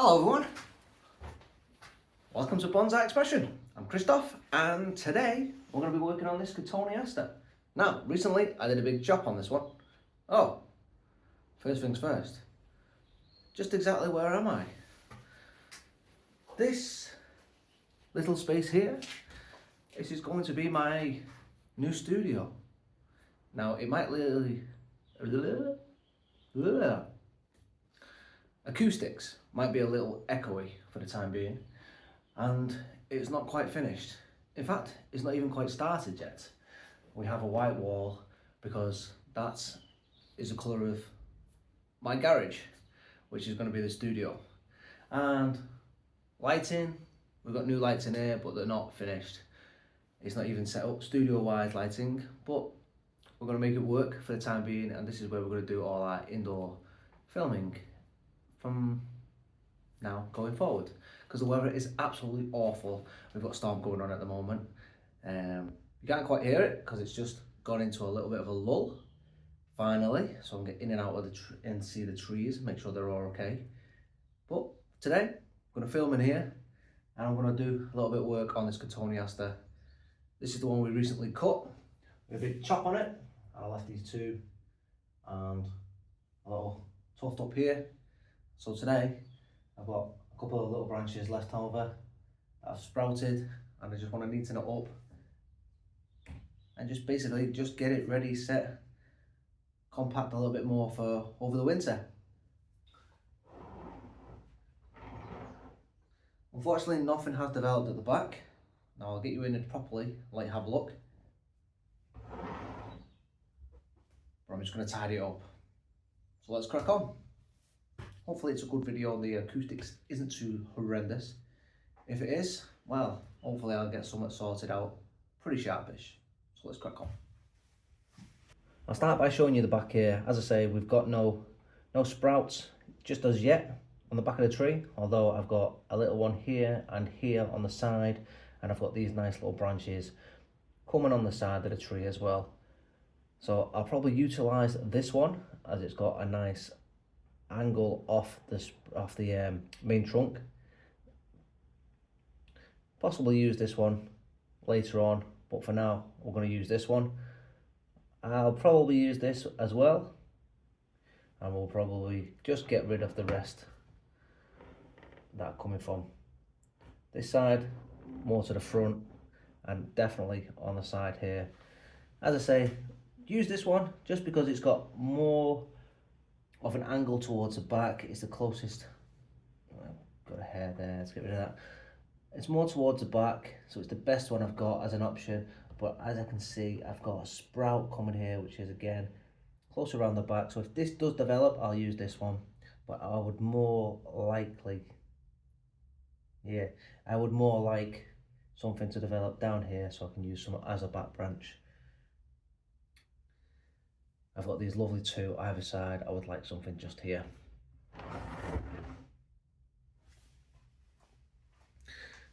Hello everyone, welcome to Bonsai Expression. I'm Christoph and today we're going to be working on this Cotoneaster. Now, recently I did a big chop on this one. Oh, first things first, just exactly where am I? This little space here, this is going to be my new studio. Now it might literally, acoustics might be a little echoey for the time being, and it's not quite finished. In fact, it's not even quite started yet. We have a white wall because that is the colour of my garage, which is going to be the studio. And lighting, we've got new lights in here, but they're not finished. It's not even set up studio-wise lighting, but we're going to make it work for the time being, and this is where we're going to do all our indoor filming from now going forward, because the weather is absolutely awful. We've got a storm going on at the moment. You can't quite hear it because it's just gone into a little bit of a lull finally, so I can get in and out of the and see the trees, make sure they're all okay. But today I'm going to film in here and I'm going to do a little bit of work on this Cotoneaster. This is the one we recently cut. We have a big chop on it. I left these two and a little tuft up here. So today I've got a couple of little branches left over that have sprouted, and I just want to neaten it up and just basically just get it ready, set, compact a little bit more for over the winter. Unfortunately, nothing has developed at the back. Now I'll get you in it properly, let you have a look. But I'm just going to tidy it up. So let's crack on. Hopefully it's a good video and the acoustics isn't too horrendous. If it is, well, hopefully I'll get something sorted out pretty sharpish. So let's crack on. I'll start by showing you the back here. As I say, we've got no sprouts just as yet on the back of the tree, although I've got a little one here and here on the side, and I've got these nice little branches coming on the side of the tree as well. So I'll probably utilise this one as it's got a nice angle off the main trunk. Possibly use this one later on, but for now we're going to use this one. I'll probably use this as well, and we'll probably just get rid of the rest that are coming from this side more to the front, and definitely on the side here. As I say, use this one just because it's got more of an angle towards the back. It's the closest. Got a hair there, let's get rid of that. It's more towards the back, so it's the best one I've got as an option. But as I can see, I've got a sprout coming here, which is again close around the back. So if this does develop, I'll use this one. But I would more likely, I would more like something to develop down here so I can use some as a back branch. I've got these lovely two either side. I would like something just here.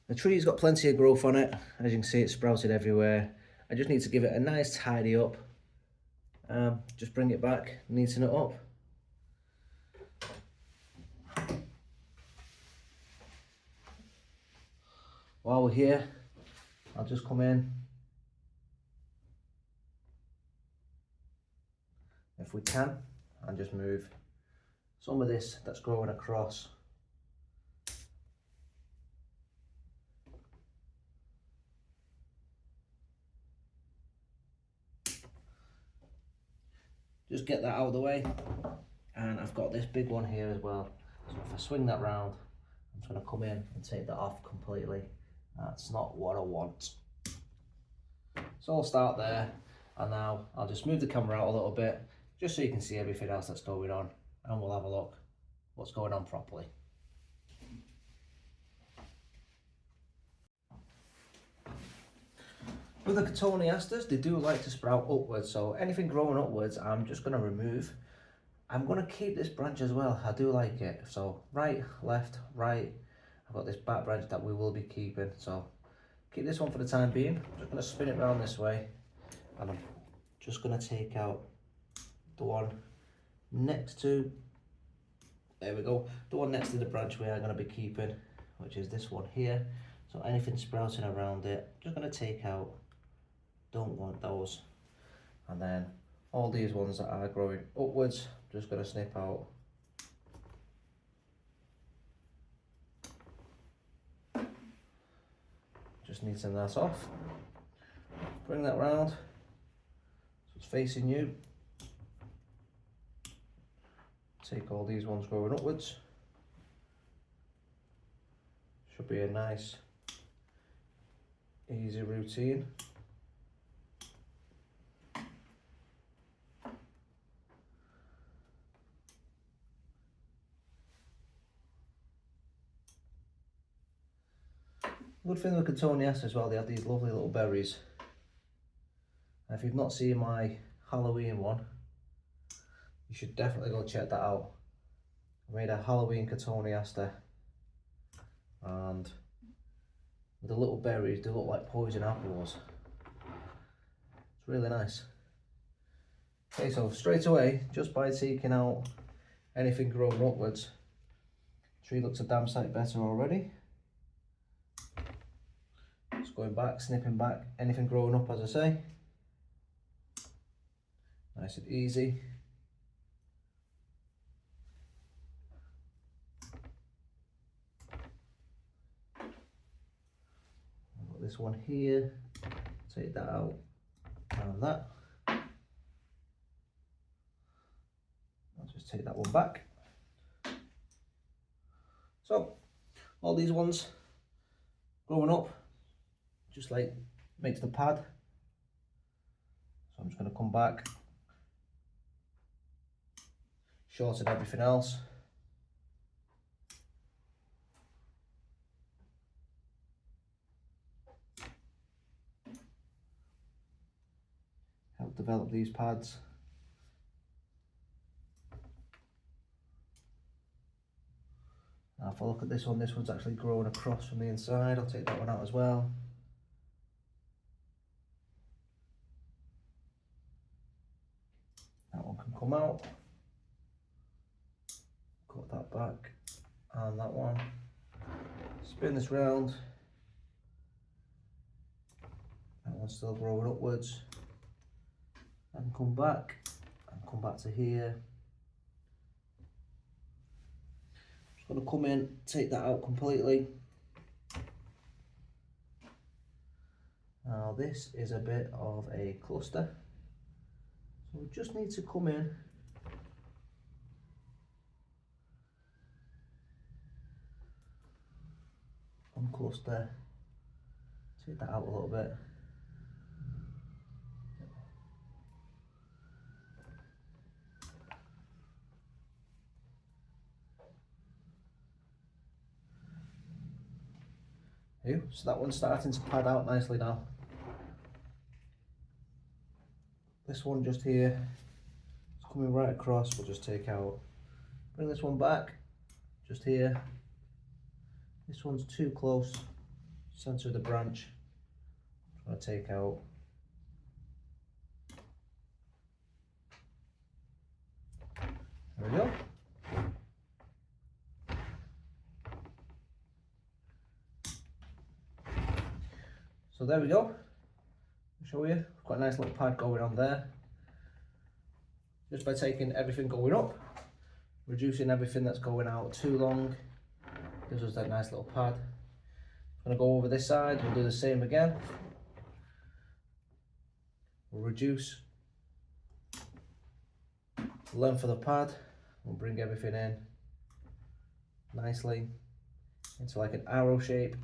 The tree's got plenty of growth on it. As you can see, it's sprouted everywhere. I just need to give it a nice tidy up. Just bring it back, neaten it up. While we're here, I'll just come in, if we can, and just move some of this that's growing across. Just get that out of the way. And I've got this big one here as well. So if I swing that round, I'm just going to come in and take that off completely. That's not what I want. So I'll start there, and now I'll just move the camera out a little bit just so you can see everything else that's going on, and we'll have a look what's going on properly. With the Cotoneasters, they do like to sprout upwards, so anything growing upwards I'm just going to remove. I'm going to keep this branch as well, I do like it. So right, left, right, I've got this back branch that we will be keeping, so keep this one for the time being. I'm just going to spin it around this way, and I'm just going to take out the one next to There we go. The one next to the branch we are going to be keeping, which is this one here. So anything sprouting around it, just going to take out. Don't want those. And then all these ones that are growing upwards, just going to snip out. Just neaten that off. Bring that round, so it's facing you. Take all these ones growing upwards. Should be a nice, easy routine. Good thing with Cotoneaster as well, they have these lovely little berries. And if you've not seen my Halloween one, you should definitely go check that out. I made a Halloween Cotoneaster, and with the little berries, they look like poison apples. It's really nice. Okay, so straight away, just by taking out anything growing upwards, the tree looks a damn sight better already. Just going back, snipping back, anything growing up, as I say. Nice and easy. I've got this one here, take that out, and that. I'll just take that one back. So, all these ones growing up, just like makes the pad. So I'm just going to come back, shorten everything else. Help develop these pads. Now if I look at this one's actually growing across from the inside. I'll take that one out as well. That one can come out. Cut that back, and that one. Spin this round. That one's still growing upwards. And come back to here. Just going to come in, take that out completely. Now this is a bit of a cluster, so we just need to come in uncluster, take that out a little bit. So that one's starting to pad out nicely now. This one just here, it's coming right across, we'll just take out. Bring this one back, just here. This one's too close, centre of the branch. I'm going to take out. There we go. So there we go. I'll show you. We've got a nice little pad going on there. Just by taking everything going up, reducing everything that's going out too long, gives us that nice little pad. I'm going to go over this side, we'll do the same again. We'll reduce the length of the pad, we'll bring everything in nicely into like an arrow shape.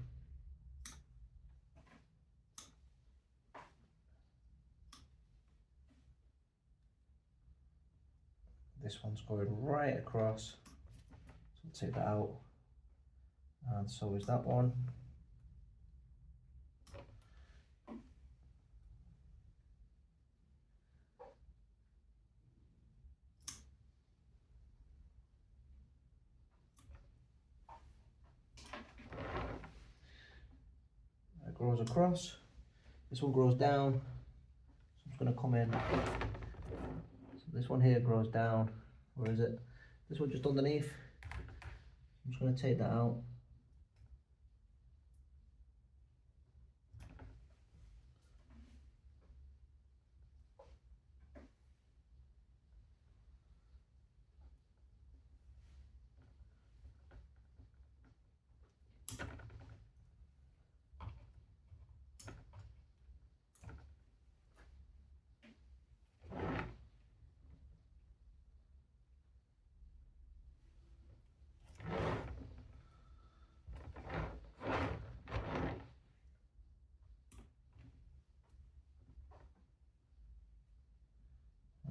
This one's going right across, so we'll take that out, and so is that one. That grows across, this one grows down, so I'm just going to come in. This one here grows down, where is it? This one just underneath. I'm just going to take that out.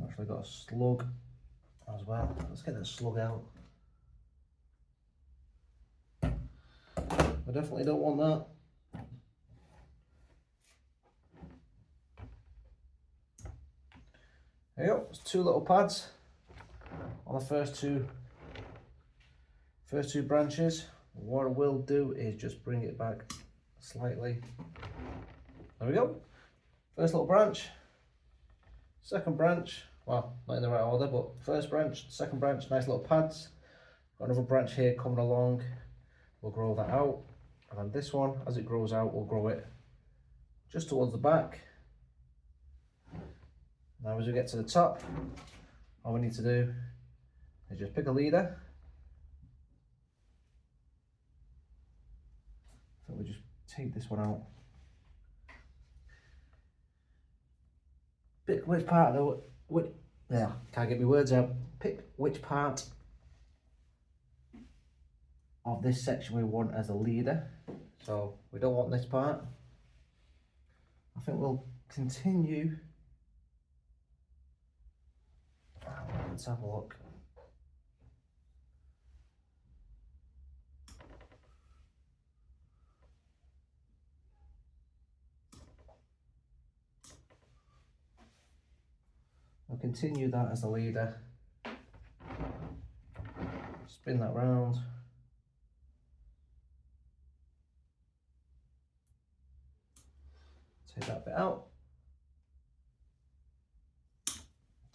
I've actually got a slug as well. Let's get that slug out. I definitely don't want that. There you go, it's 2 little pads on the first two branches. What I will do is just bring it back slightly. There we go. First little branch, second branch, well, not in the right order, but first branch, second branch, nice little pads. Got another branch here coming along. We'll grow that out. And then this one, as it grows out, we'll grow it just towards the back. Now as we get to the top, all we need to do is just pick a leader. So we just take this one out. Pick which part of the, yeah, can't get my words out. Pick which part of this section we want as a leader. So we don't want this part. I think we'll continue. Let's have a look. I'll continue that as the leader. Spin that round. Take that bit out.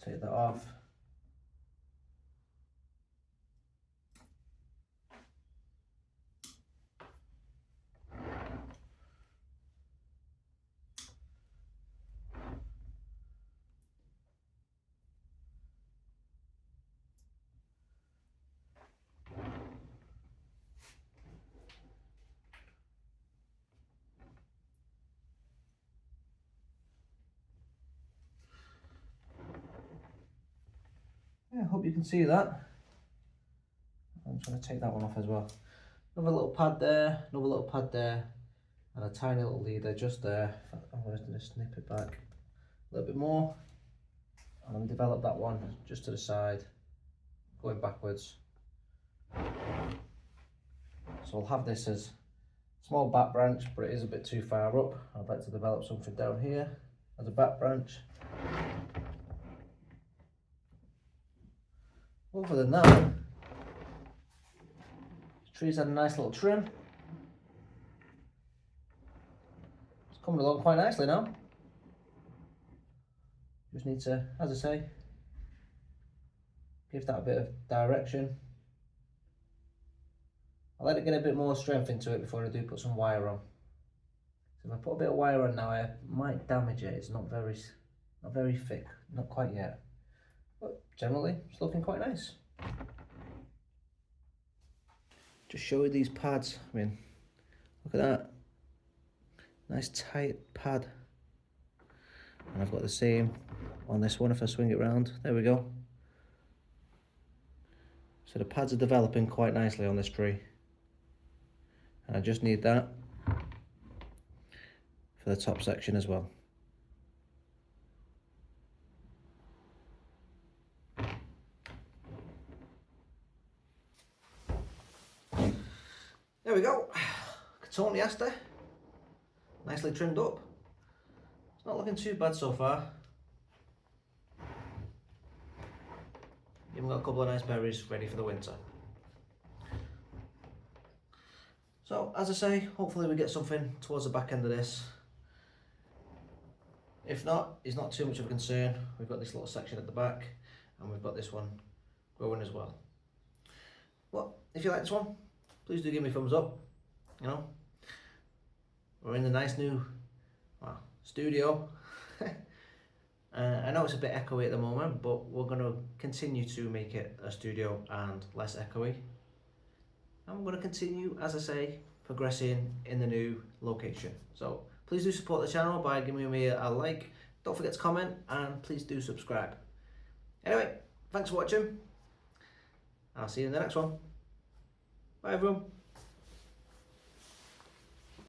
Take that off. Yeah, I hope you can see that. I'm just going to take that one off as well. Another little pad there, another little pad there, and a tiny little leader just there. I'm going to snip it back a little bit more and develop that one just to the side, going backwards. So I'll have this as a small back branch, but it is a bit too far up. I'd like to develop something down here as a back branch. Other than that, the tree's had a nice little trim. It's coming along quite nicely now. Just need to, as I say, give that a bit of direction. I'll let it get a bit more strength into it before I do put some wire on. So if I put a bit of wire on now, I might damage it. It's not very thick, not quite yet. But generally, it's looking quite nice. Just show you these pads. I mean, look at that. Nice tight pad. And I've got the same on this one if I swing it round. There we go. So the pads are developing quite nicely on this tree. And I just need that for the top section as well. There we go, Cotoneaster, nicely trimmed up. It's not looking too bad so far. Even got a couple of nice berries ready for the winter. So as I say, hopefully we get something towards the back end of this. If not, it's not too much of a concern. We've got this little section at the back and we've got this one growing as well. Well, if you like this one, please do give me a thumbs up. You know, we're in the nice new studio. I know it's a bit echoey at the moment, but we're going to continue to make it a studio and less echoey. And we're going to continue, as I say, progressing in the new location. So please do support the channel by giving me a like. Don't forget to comment, and please do subscribe. Anyway, thanks for watching. I'll see you in the next one. Bye everyone.